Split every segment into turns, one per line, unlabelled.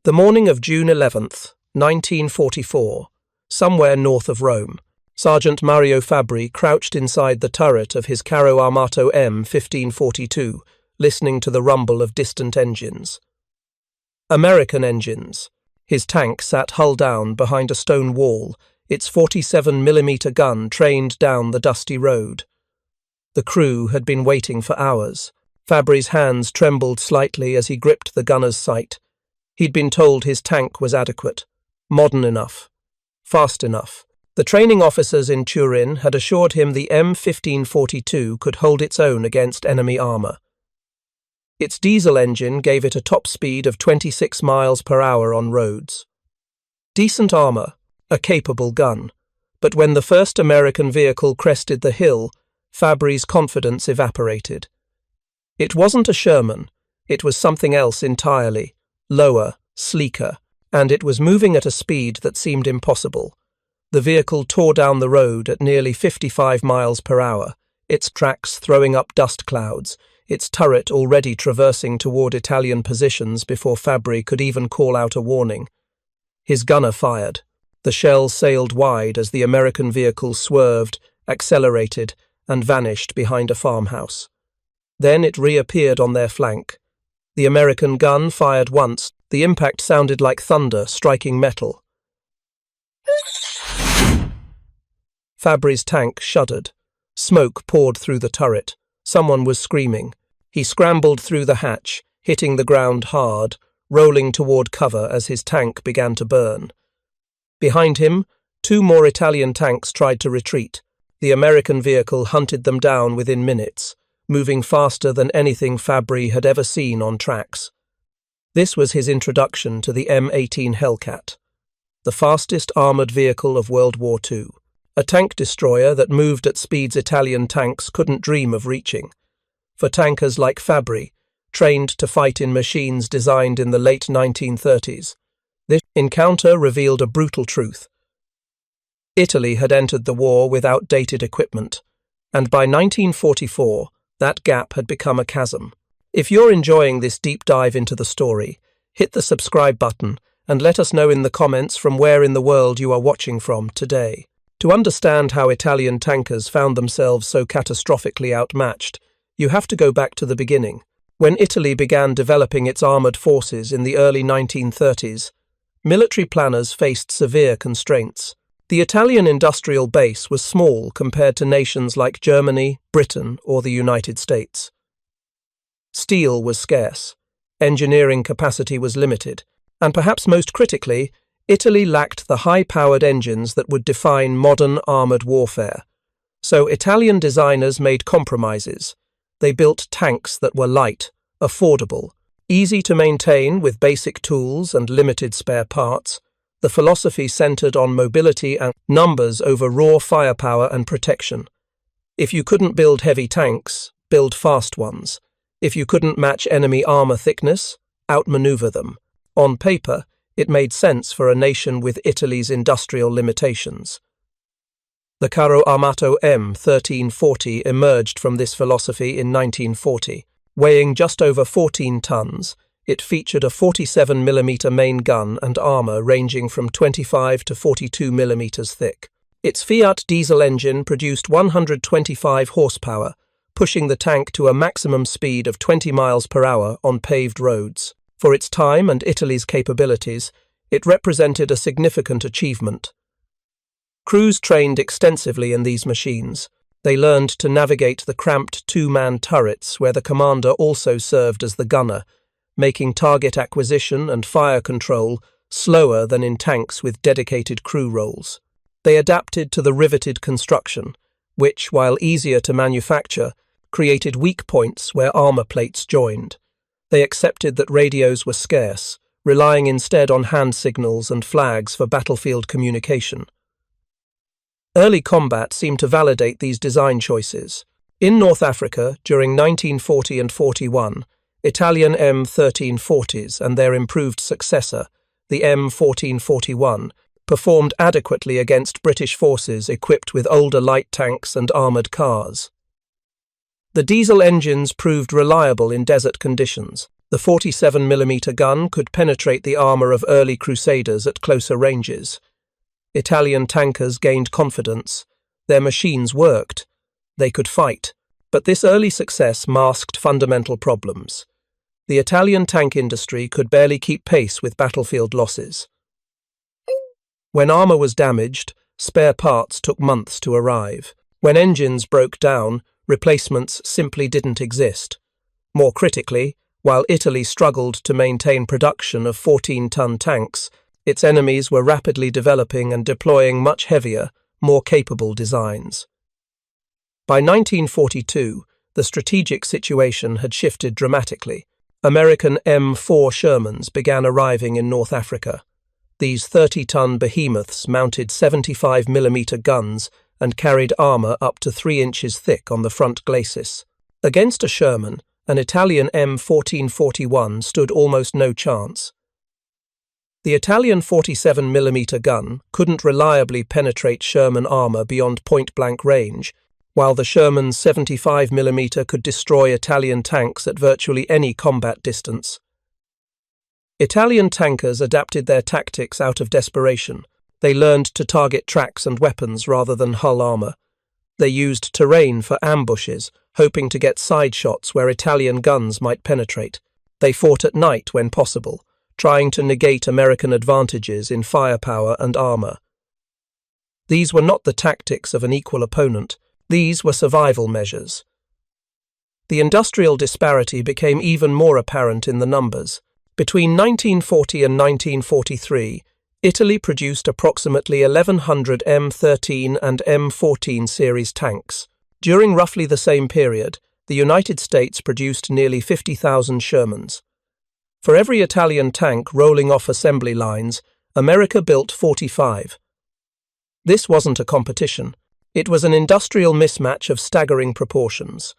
The morning of June 11th, 1944, somewhere north of Rome, Sergeant Mario Fabbri crouched inside the turret of his Carro Armato M1542, listening to the rumble of distant engines. American engines. His tank sat hull down behind a stone wall, its 47mm gun trained down the dusty road. The crew had been waiting for hours. Fabbri's hands trembled slightly as he gripped the gunner's sight. He'd been told his tank was adequate, modern enough, fast enough. The training officers in Turin had assured him the M1542 could hold its own against enemy armour. Its diesel engine gave it a top speed of 26 miles per hour on roads. Decent armour, a capable gun. But when the first American vehicle crested the hill, Fabbri's confidence evaporated. It wasn't a Sherman, it was something else entirely, lower, sleeker, and it was moving at a speed that seemed impossible. The vehicle tore down the road at nearly 55 miles per hour, its tracks throwing up dust clouds, its turret already traversing toward Italian positions before Fabbri could even call out a warning. His gunner fired. The shells sailed wide as the American vehicle swerved, accelerated, and vanished behind a farmhouse. Then it reappeared on their flank. The American gun fired once. The impact sounded like thunder striking metal. Fabbri's tank shuddered. Smoke poured through the turret. Someone was screaming. He scrambled through the hatch, hitting the ground hard, rolling toward cover as his tank began to burn. Behind him, 2 more Italian tanks tried to retreat. The American vehicle hunted them down within minutes, moving faster than anything Fabbri had ever seen on tracks. This was his introduction to the M18 Hellcat, the fastest armoured vehicle of World War II, a tank destroyer that moved at speeds Italian tanks couldn't dream of reaching. For tankers like Fabbri, trained to fight in machines designed in the late 1930s, this encounter revealed a brutal truth. Italy had entered the war with outdated equipment, and by 1944, that gap had become a chasm. If you're enjoying this deep dive into the story, hit the subscribe button and let us know in the comments from where in the world you are watching from today. To understand how Italian tankers found themselves so catastrophically outmatched, you have to go back to the beginning. When Italy began developing its armoured forces in the early 1930s, military planners faced severe constraints. The Italian industrial base was small compared to nations like Germany, Britain, or the United States. Steel was scarce, engineering capacity was limited, and perhaps most critically, Italy lacked the high-powered engines that would define modern armoured warfare. So Italian designers made compromises. They built tanks that were light, affordable, easy to maintain with basic tools and limited spare parts. The philosophy centered on mobility and numbers over raw firepower and protection. If you couldn't build heavy tanks, build fast ones. If you couldn't match enemy armor thickness, outmaneuver them. On paper, it made sense for a nation with Italy's industrial limitations. The Carro Armato M1340 emerged from this philosophy in 1940. Weighing just over 14 tons, it featured a 47mm main gun and armour ranging from 25 to 42mm thick. Its Fiat diesel engine produced 125 horsepower, pushing the tank to a maximum speed of 20 miles per hour on paved roads. For its time and Italy's capabilities, it represented a significant achievement. Crews trained extensively in these machines. They learned to navigate the cramped 2-man turrets where the commander also served as the gunner, making target acquisition and fire control slower than in tanks with dedicated crew roles. They adapted to the riveted construction, which, while easier to manufacture, created weak points where armour plates joined. They accepted that radios were scarce, relying instead on hand signals and flags for battlefield communication. Early combat seemed to validate these design choices. In North Africa, during 1940 and 41, Italian M1340s and their improved successor, the M1441, performed adequately against British forces equipped with older light tanks and armoured cars. The diesel engines proved reliable in desert conditions. The 47mm gun could penetrate the armour of early crusaders at closer ranges. Italian tankers gained confidence. Their machines worked. They could fight. But this early success masked fundamental problems. The Italian tank industry could barely keep pace with battlefield losses. When armour was damaged, spare parts took months to arrive. When engines broke down, replacements simply didn't exist. More critically, while Italy struggled to maintain production of 14-ton tanks, its enemies were rapidly developing and deploying much heavier, more capable designs. By 1942, the strategic situation had shifted dramatically. American M4 Shermans began arriving in North Africa. These 30-ton behemoths mounted 75mm guns and carried armour up to 3 inches thick on the front glacis. Against a Sherman, an Italian M1441 stood almost no chance. The Italian 47mm gun couldn't reliably penetrate Sherman armour beyond point-blank range, while the Sherman's 75mm could destroy Italian tanks at virtually any combat distance. Italian tankers adapted their tactics out of desperation. They learned to target tracks and weapons rather than hull armour. They used terrain for ambushes, hoping to get side shots where Italian guns might penetrate. They fought at night when possible, trying to negate American advantages in firepower and armour. These were not the tactics of an equal opponent. These were survival measures. The industrial disparity became even more apparent in the numbers. Between 1940 and 1943, Italy produced approximately 1,100 M13 and M14 series tanks. During roughly the same period, the United States produced nearly 50,000 Shermans. For every Italian tank rolling off assembly lines, America built 45. This wasn't a competition. It was an industrial mismatch of staggering proportions.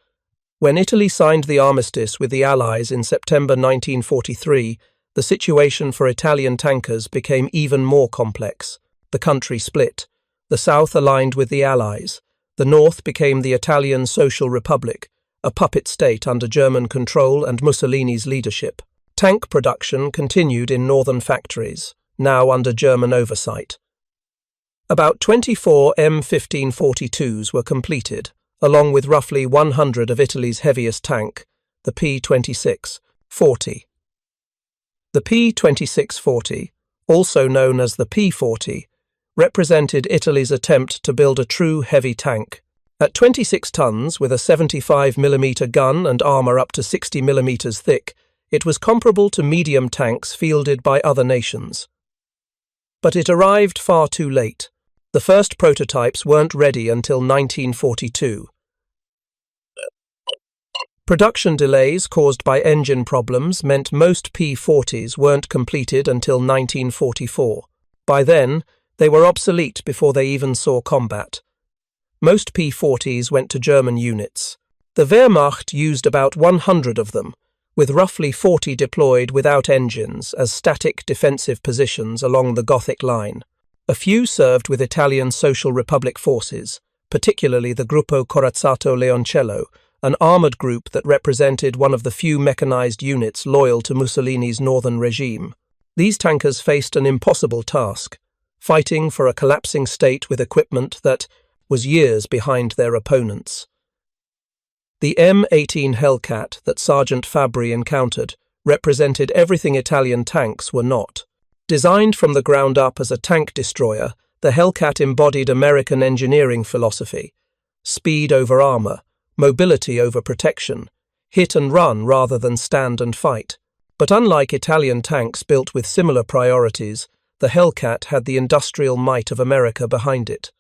When Italy signed the armistice with the Allies in September 1943, the situation for Italian tankers became even more complex. The country split. The South aligned with the Allies. The North became the Italian Social Republic, a puppet state under German control and Mussolini's leadership. Tank production continued in northern factories, now under German oversight. About 24 M1542s were completed, along with roughly 100 of Italy's heaviest tank, the P-26-40. The P-26-40, also known as the P-40, represented Italy's attempt to build a true heavy tank. At 26 tons, with a 75mm gun and armour up to 60mm thick, it was comparable to medium tanks fielded by other nations. But it arrived far too late. The first prototypes weren't ready until 1942. Production delays caused by engine problems meant most P-40s weren't completed until 1944. By then, they were obsolete before they even saw combat. Most P-40s went to German units. The Wehrmacht used about 100 of them, with roughly 40 deployed without engines as static defensive positions along the Gothic line. A few served with Italian Social Republic forces, particularly the Gruppo Corazzato Leoncello, an armoured group that represented one of the few mechanized units loyal to Mussolini's northern regime. These tankers faced an impossible task, fighting for a collapsing state with equipment that was years behind their opponents. The M18 Hellcat that Sergeant Fabbri encountered represented everything Italian tanks were not. Designed from the ground up as a tank destroyer, the Hellcat embodied American engineering philosophy: speed over armour, mobility over protection, hit and run rather than stand and fight. But unlike Italian tanks built with similar priorities, the Hellcat had the industrial might of America behind it.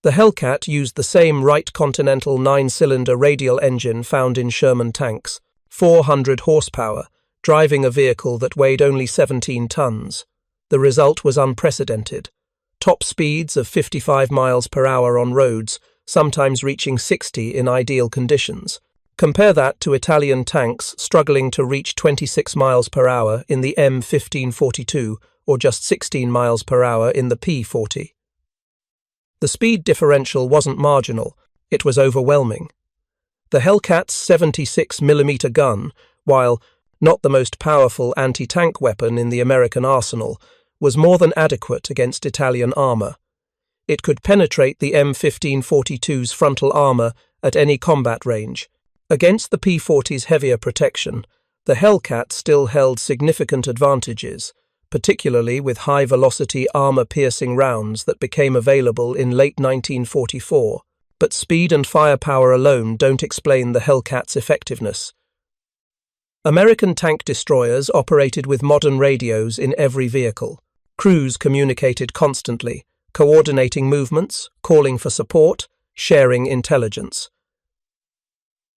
The Hellcat used the same Wright Continental 9-cylinder radial engine found in Sherman tanks, 400 horsepower, driving a vehicle that weighed only 17 tons. The result was unprecedented. Top speeds of 55 miles per hour on roads, sometimes reaching 60 in ideal conditions. Compare that to Italian tanks struggling to reach 26 miles per hour in the M1542 or just 16 miles per hour in the P40. The speed differential wasn't marginal, it was overwhelming. The Hellcat's 76mm gun, while not the most powerful anti-tank weapon in the American arsenal, was more than adequate against Italian armour. It could penetrate the M1542's frontal armour at any combat range. Against the P-40's heavier protection, the Hellcat still held significant advantages, particularly with high-velocity armour-piercing rounds that became available in late 1944, but speed and firepower alone don't explain the Hellcat's effectiveness. American tank destroyers operated with modern radios in every vehicle. Crews communicated constantly, coordinating movements, calling for support, sharing intelligence.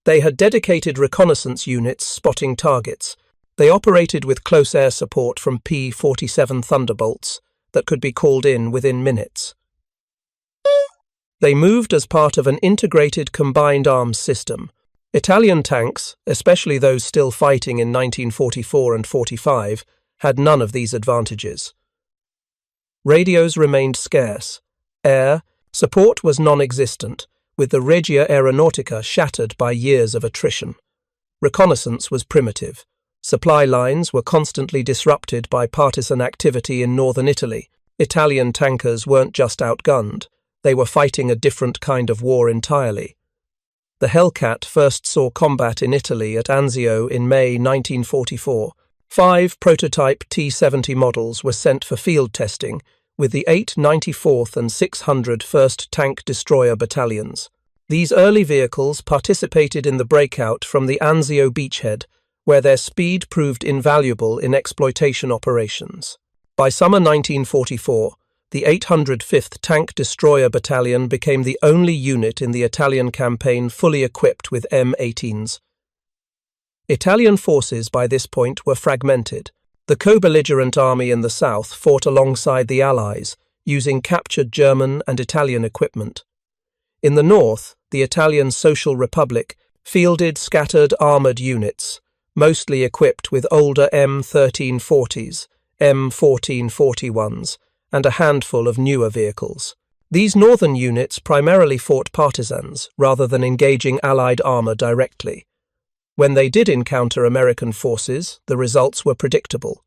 They had dedicated reconnaissance units spotting targets. They operated with close air support from P-47 Thunderbolts that could be called in within minutes. They moved as part of an integrated combined arms system. Italian tanks, especially those still fighting in 1944 and 45, had none of these advantages. Radios remained scarce. Air support was non-existent, with the Regia Aeronautica shattered by years of attrition. Reconnaissance was primitive. Supply lines were constantly disrupted by partisan activity in northern Italy. Italian tankers weren't just outgunned, they were fighting a different kind of war entirely. The Hellcat first saw combat in Italy at Anzio in May 1944. 5 prototype T-70 models were sent for field testing, with the 894th and 601st Tank Destroyer Battalions. These early vehicles participated in the breakout from the Anzio beachhead, where their speed proved invaluable in exploitation operations. By summer 1944, the 805th Tank Destroyer Battalion became the only unit in the Italian campaign fully equipped with M18s. Italian forces by this point were fragmented. The co-belligerent army in the south fought alongside the Allies, using captured German and Italian equipment. In the north, the Italian Social Republic fielded scattered armoured units, mostly equipped with older M1340s, M1441s, and a handful of newer vehicles. These northern units primarily fought partisans, rather than engaging Allied armour directly. When they did encounter American forces, the results were predictable.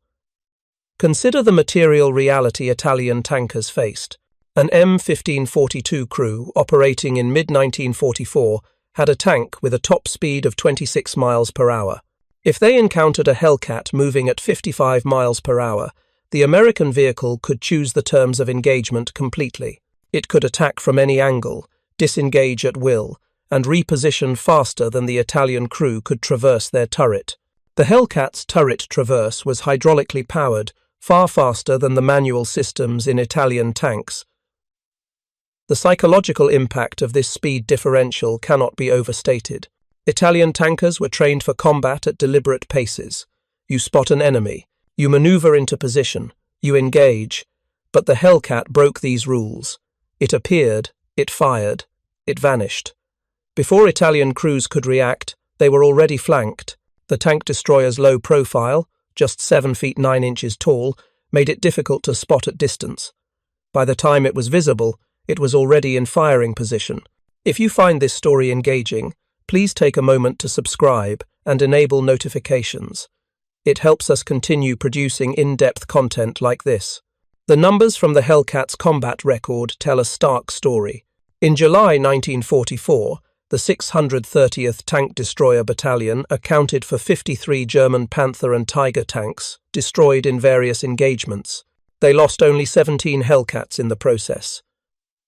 Consider the material reality Italian tankers faced. An M1542 crew operating in mid-1944 had a tank with a top speed of 26 miles per hour. If they encountered a Hellcat moving at 55 miles per hour, the American vehicle could choose the terms of engagement completely. It could attack from any angle, disengage at will, and reposition faster than the Italian crew could traverse their turret. The Hellcat's turret traverse was hydraulically powered, far faster than the manual systems in Italian tanks. The psychological impact of this speed differential cannot be overstated. Italian tankers were trained for combat at deliberate paces. You spot an enemy, you maneuver into position, you engage, but the Hellcat broke these rules. It appeared, it fired, it vanished. Before Italian crews could react, they were already flanked. The tank destroyer's low profile, just 7 feet 9 inches tall, made it difficult to spot at distance. By the time it was visible, it was already in firing position. If you find this story engaging, please take a moment to subscribe and enable notifications. It helps us continue producing in-depth content like this. The numbers from the Hellcat's combat record tell a stark story. In July 1944, the 630th Tank Destroyer Battalion accounted for 53 German Panther and Tiger tanks, destroyed in various engagements. They lost only 17 Hellcats in the process.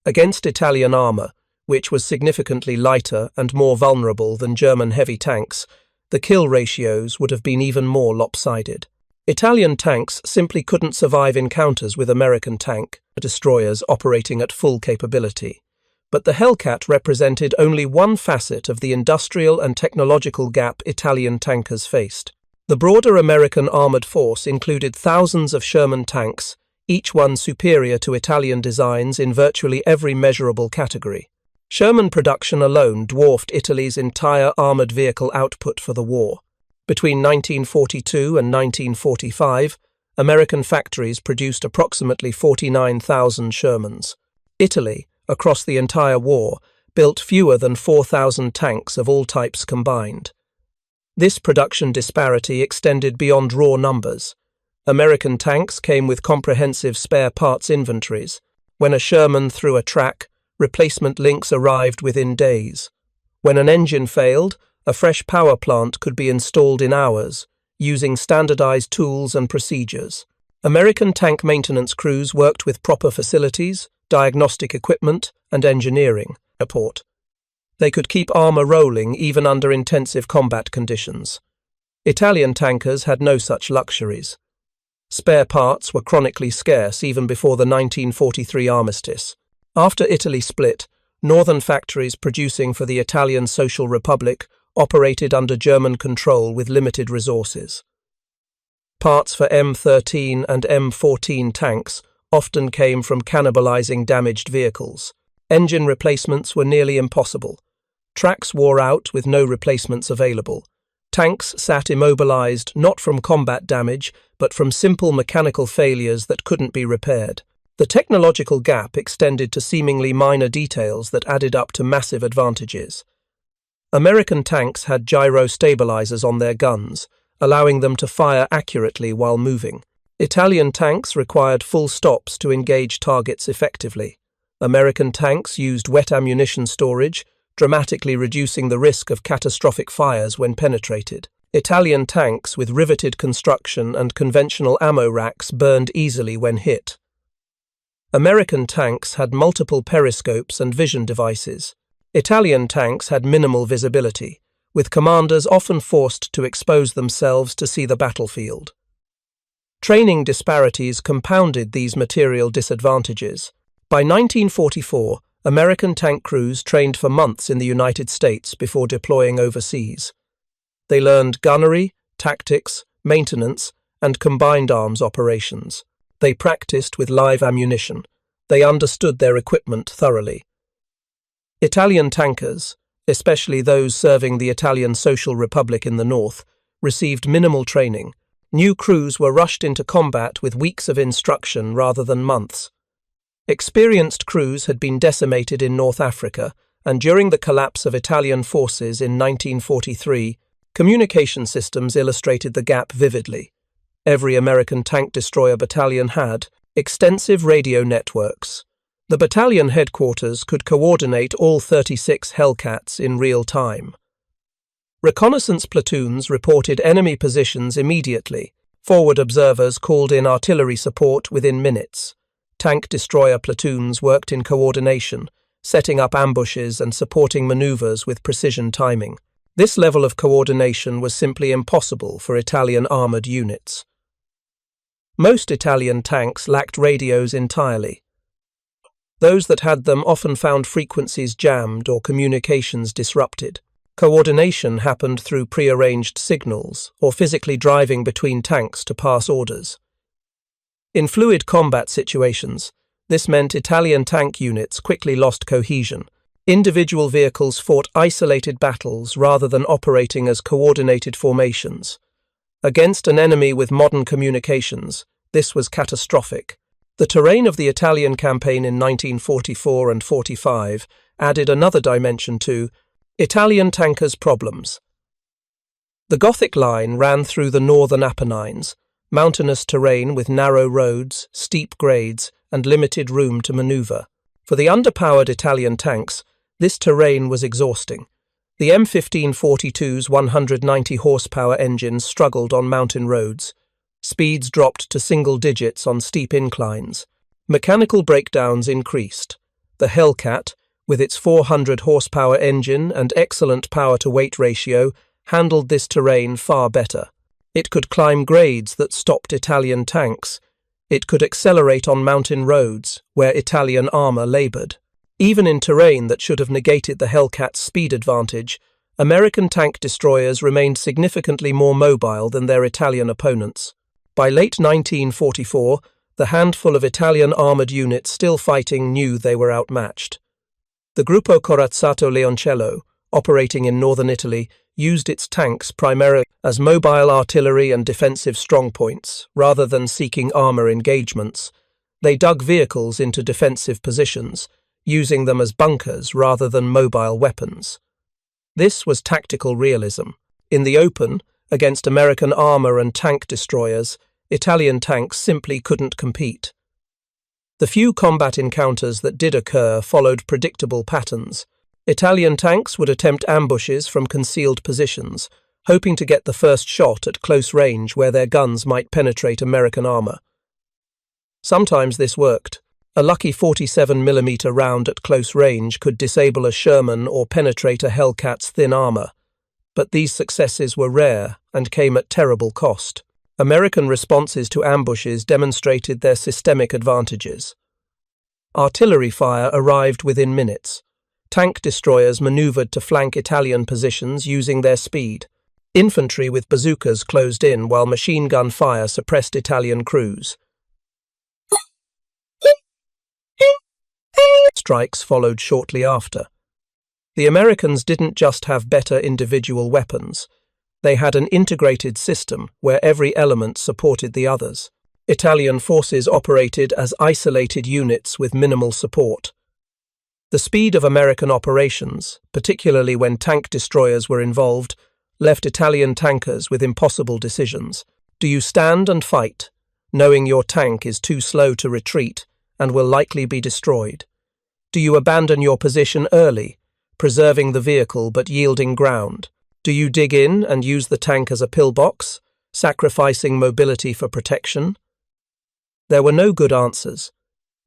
Against Italian armour, which was significantly lighter and more vulnerable than German heavy tanks, the kill ratios would have been even more lopsided. Italian tanks simply couldn't survive encounters with American tank destroyers operating at full capability. But the Hellcat represented only one facet of the industrial and technological gap Italian tankers faced. The broader American armoured force included thousands of Sherman tanks, each one superior to Italian designs in virtually every measurable category. Sherman production alone dwarfed Italy's entire armoured vehicle output for the war. Between 1942 and 1945, American factories produced approximately 49,000 Shermans. Italy, across the entire war, built fewer than 4,000 tanks of all types combined. This production disparity extended beyond raw numbers. American tanks came with comprehensive spare parts inventories. When a Sherman threw a track, replacement links arrived within days. When an engine failed, a fresh power plant could be installed in hours, using standardized tools and procedures. American tank maintenance crews worked with proper facilities, diagnostic equipment, and engineering support. They could keep armor rolling even under intensive combat conditions. Italian tankers had no such luxuries. Spare parts were chronically scarce even before the 1943 armistice. After Italy split, northern factories producing for the Italian Social Republic operated under German control with limited resources. Parts for M13 and M14 tanks often came from cannibalizing damaged vehicles. Engine replacements were nearly impossible. Tracks wore out with no replacements available. Tanks sat immobilized not from combat damage, but from simple mechanical failures that couldn't be repaired. The technological gap extended to seemingly minor details that added up to massive advantages. American tanks had gyro stabilizers on their guns, allowing them to fire accurately while moving. Italian tanks required full stops to engage targets effectively. American tanks used wet ammunition storage, dramatically reducing the risk of catastrophic fires when penetrated. Italian tanks with riveted construction and conventional ammo racks burned easily when hit. American tanks had multiple periscopes and vision devices. Italian tanks had minimal visibility, with commanders often forced to expose themselves to see the battlefield. Training disparities compounded these material disadvantages. By 1944, American tank crews trained for months in the United States before deploying overseas. They learned gunnery, tactics, maintenance, and combined arms operations. They practiced with live ammunition. They understood their equipment thoroughly. Italian tankers, especially those serving the Italian Social Republic in the north, received minimal training. New crews were rushed into combat with weeks of instruction rather than months. Experienced crews had been decimated in North Africa, and during the collapse of Italian forces in 1943, communication systems illustrated the gap vividly. Every American tank destroyer battalion had extensive radio networks. The battalion headquarters could coordinate all 36 Hellcats in real time. Reconnaissance platoons reported enemy positions immediately. Forward observers called in artillery support within minutes. Tank destroyer platoons worked in coordination, setting up ambushes and supporting maneuvers with precision timing. This level of coordination was simply impossible for Italian armored units. Most Italian tanks lacked radios entirely. Those that had them often found frequencies jammed or communications disrupted. Coordination happened through prearranged signals or physically driving between tanks to pass orders. In fluid combat situations, this meant Italian tank units quickly lost cohesion. Individual vehicles fought isolated battles rather than operating as coordinated formations. Against an enemy with modern communications, this was catastrophic. The terrain of the Italian campaign in 1944 and 45 added another dimension to Italian tankers' problems. The Gothic line ran through the northern Apennines, mountainous terrain with narrow roads, steep grades, and limited room to maneuver. For the underpowered Italian tanks, this terrain was exhausting. The M1542's 190 horsepower engines struggled on mountain roads. Speeds dropped to single digits on steep inclines. Mechanical breakdowns increased. The Hellcat, with its 400 horsepower engine and excellent power-to-weight ratio, handled this terrain far better. It could climb grades that stopped Italian tanks. It could accelerate on mountain roads, where Italian armor labored. Even in terrain that should have negated the Hellcat's speed advantage, American tank destroyers remained significantly more mobile than their Italian opponents. By late 1944, the handful of Italian armoured units still fighting knew they were outmatched. The Gruppo Corazzato Leoncello, operating in northern Italy, used its tanks primarily as mobile artillery and defensive strongpoints, rather than seeking armour engagements. They dug vehicles into defensive positions, using them as bunkers rather than mobile weapons. This was tactical realism. In the open, against American armor and tank destroyers, Italian tanks simply couldn't compete. The few combat encounters that did occur followed predictable patterns. Italian tanks would attempt ambushes from concealed positions, hoping to get the first shot at close range where their guns might penetrate American armor. Sometimes this worked. A lucky 47mm round at close range could disable a Sherman or penetrate a Hellcat's thin armor. But these successes were rare and came at terrible cost. American responses to ambushes demonstrated their systemic advantages. Artillery fire arrived within minutes. Tank destroyers maneuvered to flank Italian positions using their speed. Infantry with bazookas closed in while machine gun fire suppressed Italian crews. Strikes followed shortly after. The Americans didn't just have better individual weapons. They had an integrated system where every element supported the others. Italian forces operated as isolated units with minimal support. The speed of American operations, particularly when tank destroyers were involved, left Italian tankers with impossible decisions. Do you stand and fight, knowing your tank is too slow to retreat and will likely be destroyed? Do you abandon your position early, preserving the vehicle but yielding ground? Do you dig in and use the tank as a pillbox, sacrificing mobility for protection? There were no good answers.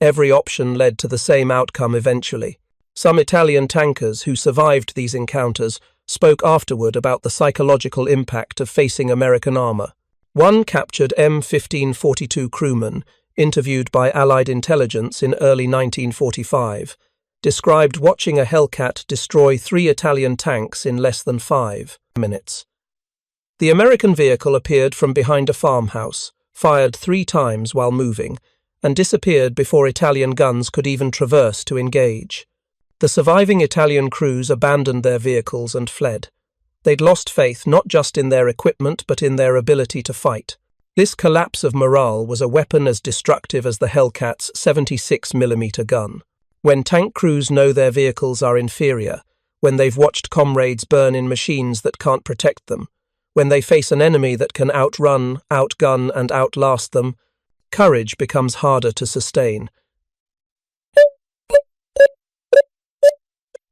Every option led to the same outcome eventually. Some Italian tankers who survived these encounters spoke afterward about the psychological impact of facing American armor. One captured M1542 crewman, interviewed by Allied intelligence in early 1945, described watching a Hellcat destroy 3 Italian tanks in less than 5 minutes. The American vehicle appeared from behind a farmhouse, fired 3 times while moving, and disappeared before Italian guns could even traverse to engage. The surviving Italian crews abandoned their vehicles and fled. They'd lost faith not just in their equipment but in their ability to fight. This collapse of morale was a weapon as destructive as the Hellcat's 76mm gun. When tank crews know their vehicles are inferior, when they've watched comrades burn in machines that can't protect them, when they face an enemy that can outrun, outgun, and outlast them, courage becomes harder to sustain.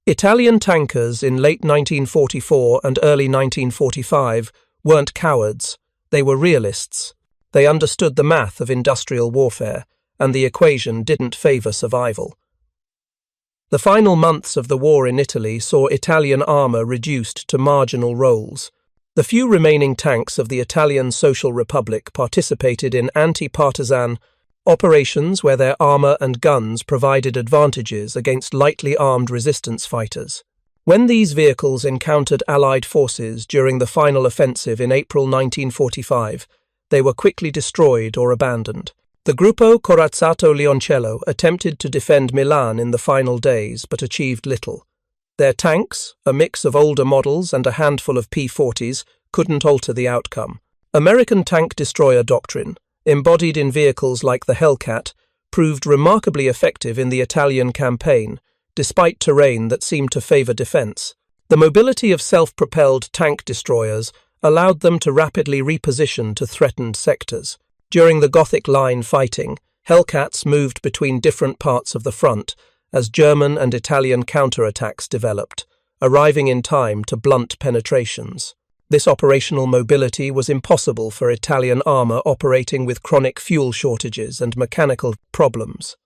Italian tankers in late 1944 and early 1945 weren't cowards. They were realists. They understood the math of industrial warfare, and the equation didn't favor survival. The final months of the war in Italy saw Italian armor reduced to marginal roles. The few remaining tanks of the Italian Social Republic participated in anti-partisan operations where their armor and guns provided advantages against lightly armed resistance fighters. When these vehicles encountered Allied forces during the final offensive in April 1945, they were quickly destroyed or abandoned. The Gruppo Corazzato Leoncello attempted to defend Milan in the final days but achieved little. Their tanks, a mix of older models and a handful of P-40s, couldn't alter the outcome. American tank destroyer doctrine, embodied in vehicles like the Hellcat, proved remarkably effective in the Italian campaign, despite terrain that seemed to favor defense. The mobility of self-propelled tank destroyers allowed them to rapidly reposition to threatened sectors. During the Gothic Line fighting, Hellcats moved between different parts of the front as German and Italian counterattacks developed, arriving in time to blunt penetrations. This operational mobility was impossible for Italian armor operating with chronic fuel shortages and mechanical problems.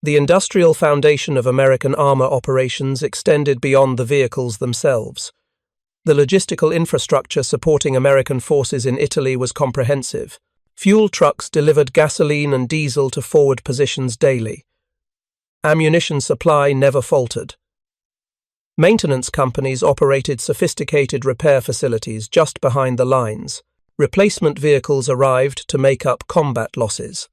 The industrial foundation of American armor operations extended beyond the vehicles themselves. The logistical infrastructure supporting American forces in Italy was comprehensive. Fuel trucks delivered gasoline and diesel to forward positions daily. Ammunition supply never faltered. Maintenance companies operated sophisticated repair facilities just behind the lines. Replacement vehicles arrived to make up combat losses.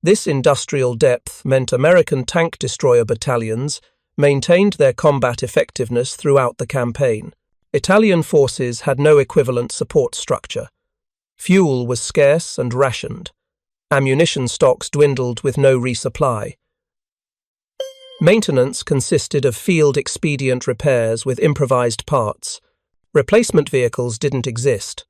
This industrial depth meant American tank destroyer battalions maintained their combat effectiveness throughout the campaign. Italian forces had no equivalent support structure. Fuel was scarce and rationed. Ammunition stocks dwindled with no resupply. Maintenance consisted of field-expedient repairs with improvised parts. Replacement vehicles didn't exist.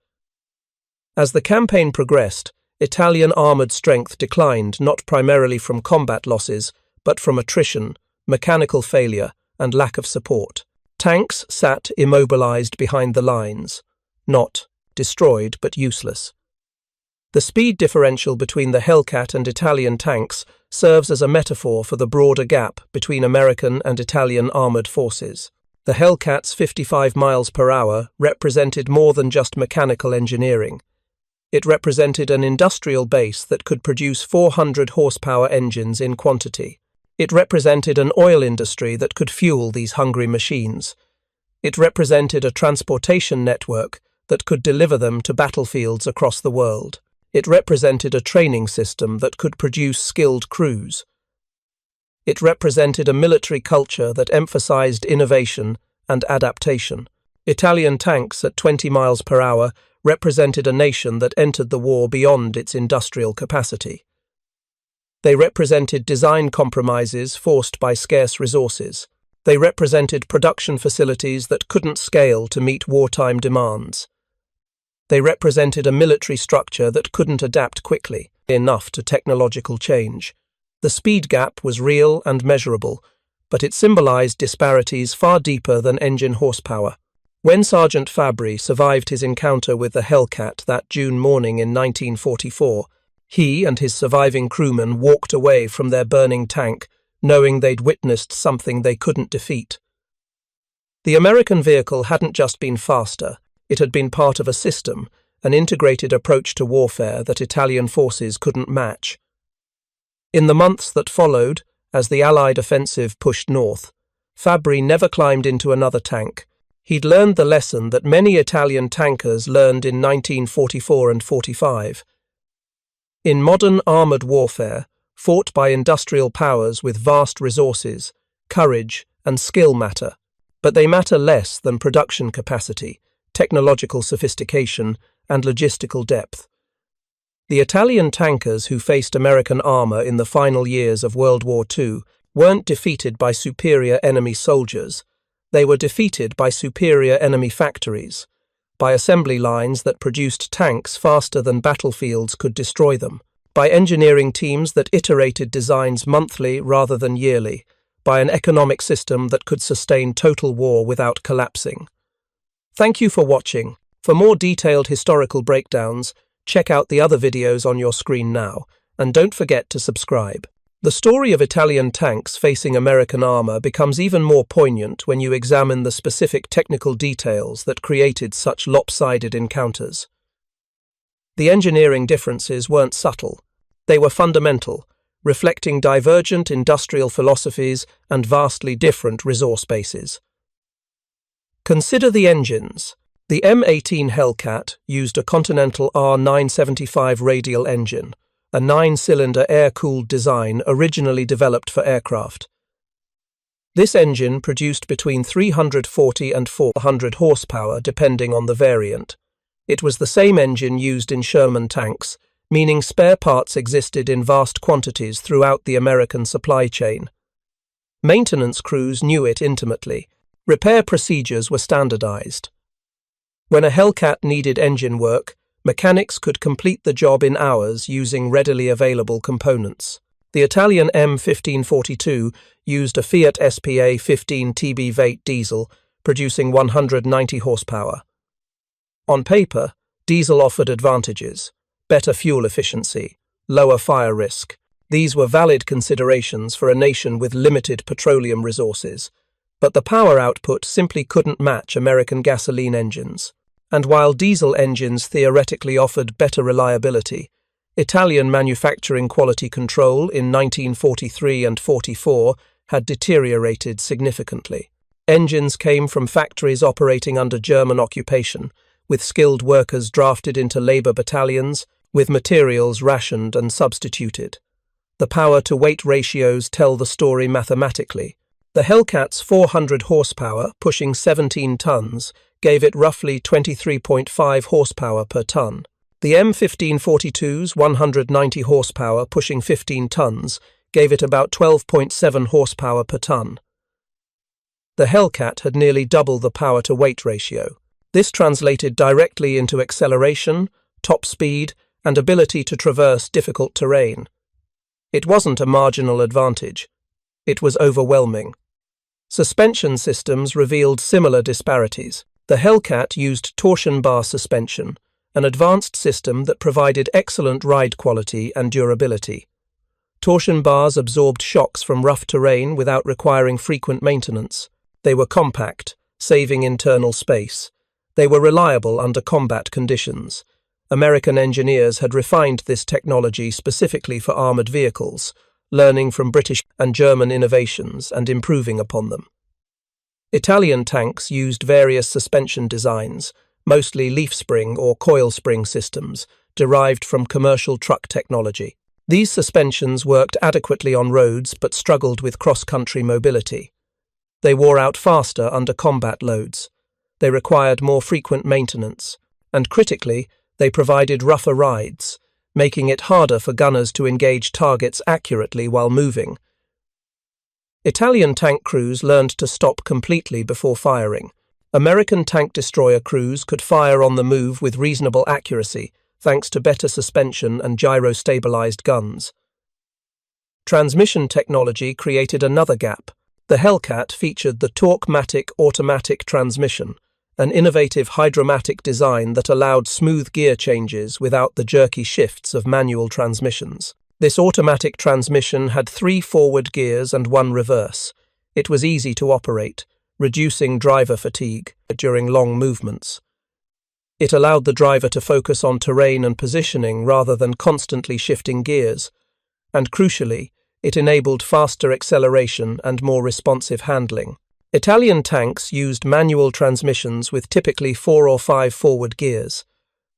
As the campaign progressed, Italian armoured strength declined not primarily from combat losses, but from attrition, mechanical failure, and lack of support. Tanks sat immobilised behind the lines, not destroyed but useless. The speed differential between the Hellcat and Italian tanks serves as a metaphor for the broader gap between American and Italian armoured forces. The Hellcat's 55 miles per hour represented more than just mechanical engineering. It represented an industrial base that could produce 400 horsepower engines in quantity. It represented an oil industry that could fuel these hungry machines. It represented a transportation network that could deliver them to battlefields across the world. It represented a training system that could produce skilled crews. It represented a military culture that emphasized innovation and adaptation. Italian tanks at 20 miles per hour represented a nation that entered the war beyond its industrial capacity. They represented design compromises forced by scarce resources. They represented production facilities that couldn't scale to meet wartime demands. They represented a military structure that couldn't adapt quickly enough to technological change. The speed gap was real and measurable, but it symbolized disparities far deeper than engine horsepower. When Sergeant Fabbri survived his encounter with the Hellcat that June morning in 1944, he and his surviving crewmen walked away from their burning tank, knowing they'd witnessed something they couldn't defeat. The American vehicle hadn't just been faster, it had been part of a system, an integrated approach to warfare that Italian forces couldn't match. In the months that followed, as the Allied offensive pushed north, Fabbri never climbed into another tank. He'd learned the lesson that many Italian tankers learned in 1944 and 45. In modern armoured warfare, fought by industrial powers with vast resources, courage and skill matter, but they matter less than production capacity, technological sophistication, and logistical depth. The Italian tankers who faced American armour in the final years of World War II weren't defeated by superior enemy soldiers. They were defeated by superior enemy factories, by assembly lines that produced tanks faster than battlefields could destroy them, by engineering teams that iterated designs monthly rather than yearly, by an economic system that could sustain total war without collapsing. Thank you for watching. For more detailed historical breakdowns, check out the other videos on your screen now, and don't forget to subscribe. The story of Italian tanks facing American armour becomes even more poignant when you examine the specific technical details that created such lopsided encounters. The engineering differences weren't subtle. They were fundamental, reflecting divergent industrial philosophies and vastly different resource bases. Consider the engines. The M18 Hellcat used a Continental R975 radial engine, a 9-cylinder air-cooled design originally developed for aircraft. This engine produced between 340 and 400 horsepower depending on the variant. It was the same engine used in Sherman tanks, meaning spare parts existed in vast quantities throughout the American supply chain. Maintenance crews knew it intimately. Repair procedures were standardized. When a Hellcat needed engine work, mechanics could complete the job in hours using readily available components. The Italian M1542 used a Fiat SPA 15 TB Vate diesel, producing 190 horsepower. On paper, diesel offered advantages: better fuel efficiency, lower fire risk. These were valid considerations for a nation with limited petroleum resources, but the power output simply couldn't match American gasoline engines. And while diesel engines theoretically offered better reliability, Italian manufacturing quality control in 1943 and 44 had deteriorated significantly. Engines came from factories operating under German occupation, with skilled workers drafted into labour battalions, with materials rationed and substituted. The power-to-weight ratios tell the story mathematically. The Hellcat's 400 horsepower, pushing 17 tons, gave it roughly 23.5 horsepower per ton. The M1542's 190 horsepower, pushing 15 tons, gave it about 12.7 horsepower per ton. The Hellcat had nearly double the power-to-weight ratio. This translated directly into acceleration, top speed, and ability to traverse difficult terrain. It wasn't a marginal advantage. It was overwhelming. Suspension systems revealed similar disparities. The Hellcat used torsion bar suspension, an advanced system that provided excellent ride quality and durability. Torsion bars absorbed shocks from rough terrain without requiring frequent maintenance. They were compact, saving internal space. They were reliable under combat conditions. American engineers had refined this technology specifically for armored vehicles, learning from British and German innovations and improving upon them. Italian tanks used various suspension designs, mostly leaf spring or coil spring systems, derived from commercial truck technology. These suspensions worked adequately on roads but struggled with cross-country mobility. They wore out faster under combat loads. They required more frequent maintenance, and critically, they provided rougher rides, making it harder for gunners to engage targets accurately while moving. Italian tank crews learned to stop completely before firing. American tank destroyer crews could fire on the move with reasonable accuracy, thanks to better suspension and gyro-stabilized guns. Transmission technology created another gap. The Hellcat featured the Torque-Matic automatic transmission, an innovative hydromatic design that allowed smooth gear changes without the jerky shifts of manual transmissions. This automatic transmission had 3 forward gears and 1 reverse. It was easy to operate, reducing driver fatigue during long movements. It allowed the driver to focus on terrain and positioning rather than constantly shifting gears, and crucially, it enabled faster acceleration and more responsive handling. Italian tanks used manual transmissions with typically 4 or 5 forward gears.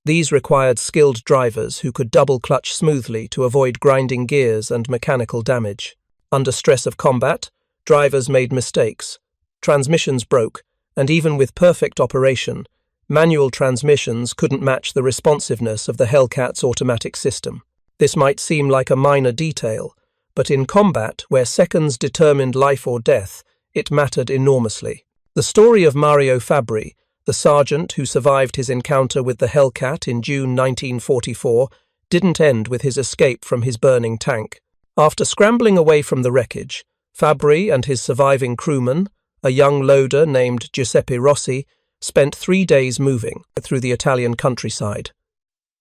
These required skilled drivers who could double-clutch smoothly to avoid grinding gears and mechanical damage. Under stress of combat, drivers made mistakes. Transmissions broke, and even with perfect operation, manual transmissions couldn't match the responsiveness of the Hellcat's automatic system. This might seem like a minor detail, but in combat, where seconds determined life or death, it mattered enormously. The story of Mario Fabbri, the sergeant who survived his encounter with the Hellcat in June 1944, didn't end with his escape from his burning tank. After scrambling away from the wreckage, Fabbri and his surviving crewman, a young loader named Giuseppe Rossi, spent 3 days moving through the Italian countryside.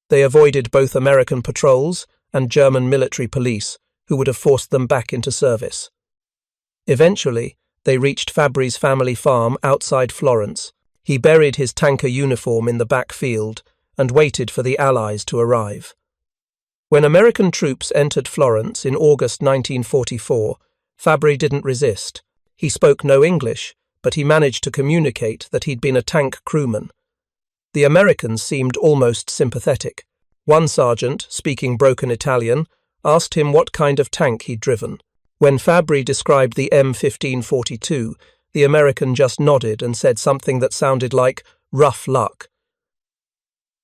They avoided both American patrols and German military police, who would have forced them back into service. Eventually, they reached Fabbri's family farm outside Florence. He buried his tanker uniform in the back field and waited for the Allies to arrive. When American troops entered Florence in August 1944, Fabbri didn't resist. He spoke no English, but he managed to communicate that he'd been a tank crewman. The Americans seemed almost sympathetic. One sergeant, speaking broken Italian, asked him what kind of tank he'd driven. When Fabbri described the M1542, the American just nodded and said something that sounded like rough luck.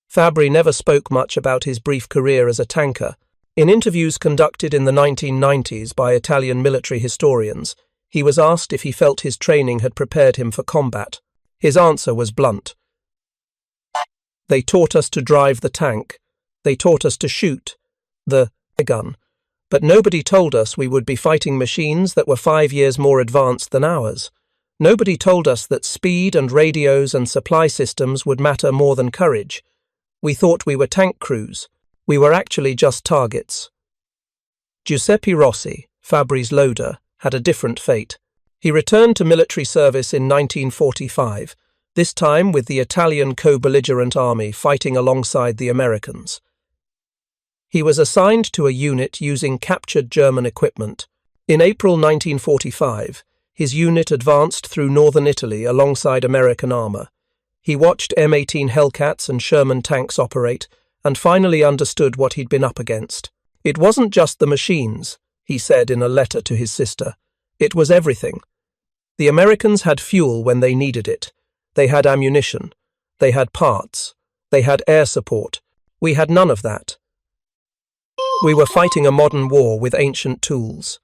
Fabbri never spoke much about his brief career as a tanker. In interviews conducted in the 1990s by Italian military historians, he was asked if he felt his training had prepared him for combat. His answer was blunt. "They taught us to drive the tank. They taught us to shoot the gun. But nobody told us we would be fighting machines that were 5 years more advanced than ours. Nobody told us that speed and radios and supply systems would matter more than courage. We thought we were tank crews. We were actually just targets." Giuseppe Rossi, Fabbri's loader, had a different fate. He returned to military service in 1945, this time with the Italian co-belligerent army fighting alongside the Americans. He was assigned to a unit using captured German equipment. In April 1945, his unit advanced through northern Italy alongside American armor. He watched M18 Hellcats and Sherman tanks operate and finally understood what he'd been up against. "It wasn't just the machines," he said in a letter to his sister. "It was everything. The Americans had fuel when they needed it. They had ammunition. They had parts. They had air support. We had none of that. We were fighting a modern war with ancient tools."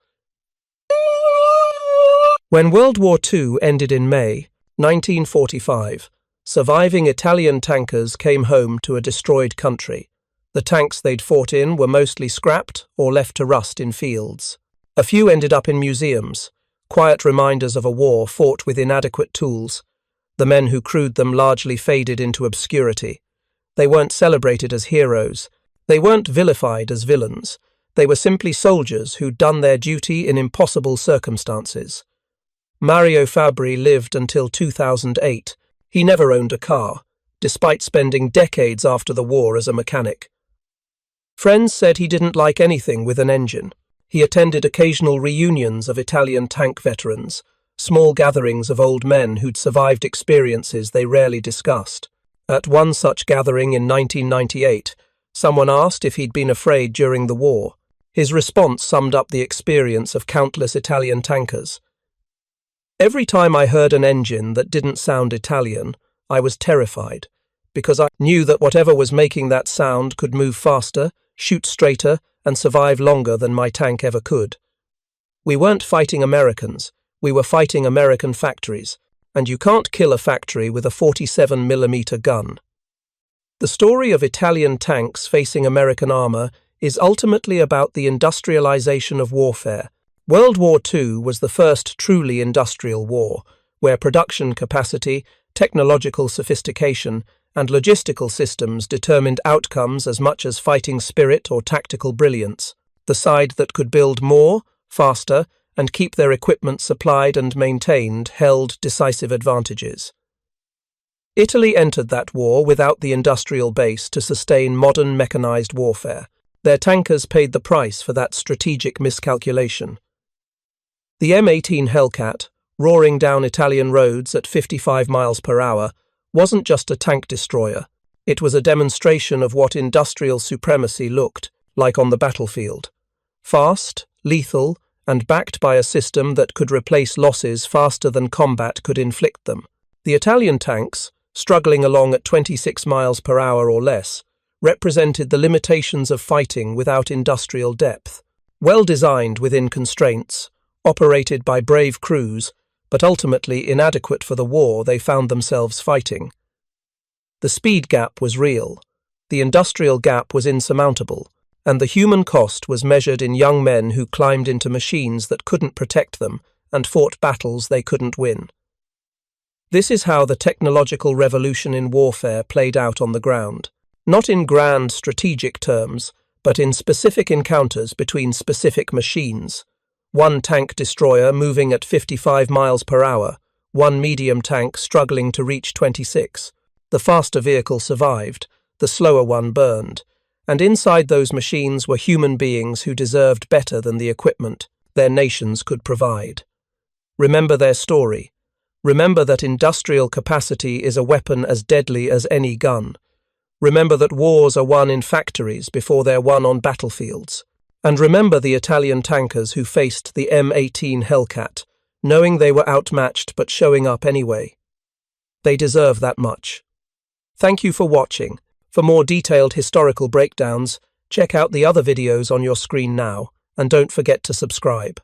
When World War II ended in May 1945, Surviving Italian tankers came home to a destroyed country. The tanks they'd fought in were mostly scrapped or left to rust in fields. A few ended up in museums, quiet reminders of a war fought with inadequate tools. The men who crewed them largely faded into obscurity. They weren't celebrated as heroes. They weren't vilified as villains. They were simply soldiers who'd done their duty in impossible circumstances. Mario Fabbri lived until 2008. He never owned a car, despite spending decades after the war as a mechanic. Friends said he didn't like anything with an engine. He attended occasional reunions of Italian tank veterans, small gatherings of old men who'd survived experiences they rarely discussed. At one such gathering in 1998, someone asked if he'd been afraid during the war. His response summed up the experience of countless Italian tankers. Every time I heard an engine that didn't sound Italian, I was terrified, because I knew that whatever was making that sound could move faster, shoot straighter, and survive longer than my tank ever could. We weren't fighting Americans, we were fighting American factories, and you can't kill a factory with a 47mm gun. The story of Italian tanks facing American armor is ultimately about the industrialization of warfare. World War II was the first truly industrial war, where production capacity, technological sophistication, and logistical systems determined outcomes as much as fighting spirit or tactical brilliance. The side that could build more, faster, and keep their equipment supplied and maintained held decisive advantages. Italy entered that war without the industrial base to sustain modern mechanized warfare. Their tankers paid the price for that strategic miscalculation. The M18 Hellcat, roaring down Italian roads at 55 miles per hour, wasn't just a tank destroyer. It was a demonstration of what industrial supremacy looked like on the battlefield. Fast, lethal, and backed by a system that could replace losses faster than combat could inflict them. The Italian tanks, struggling along at 26 miles per hour or less, represented the limitations of fighting without industrial depth. Well designed within constraints, operated by brave crews, but ultimately inadequate for the war they found themselves fighting. The speed gap was real, the industrial gap was insurmountable, and the human cost was measured in young men who climbed into machines that couldn't protect them and fought battles they couldn't win. This is how the technological revolution in warfare played out on the ground, not in grand strategic terms, but in specific encounters between specific machines. One tank destroyer moving at 55 miles per hour, one medium tank struggling to reach 26. The faster vehicle survived, the slower one burned, and inside those machines were human beings who deserved better than the equipment their nations could provide. Remember their story. Remember that industrial capacity is a weapon as deadly as any gun. Remember that wars are won in factories before they're won on battlefields. And remember the Italian tankers who faced the M18 Hellcat, knowing they were outmatched but showing up anyway. They deserve that much. Thank you for watching. For more detailed historical breakdowns, check out the other videos on your screen now, and don't forget to subscribe.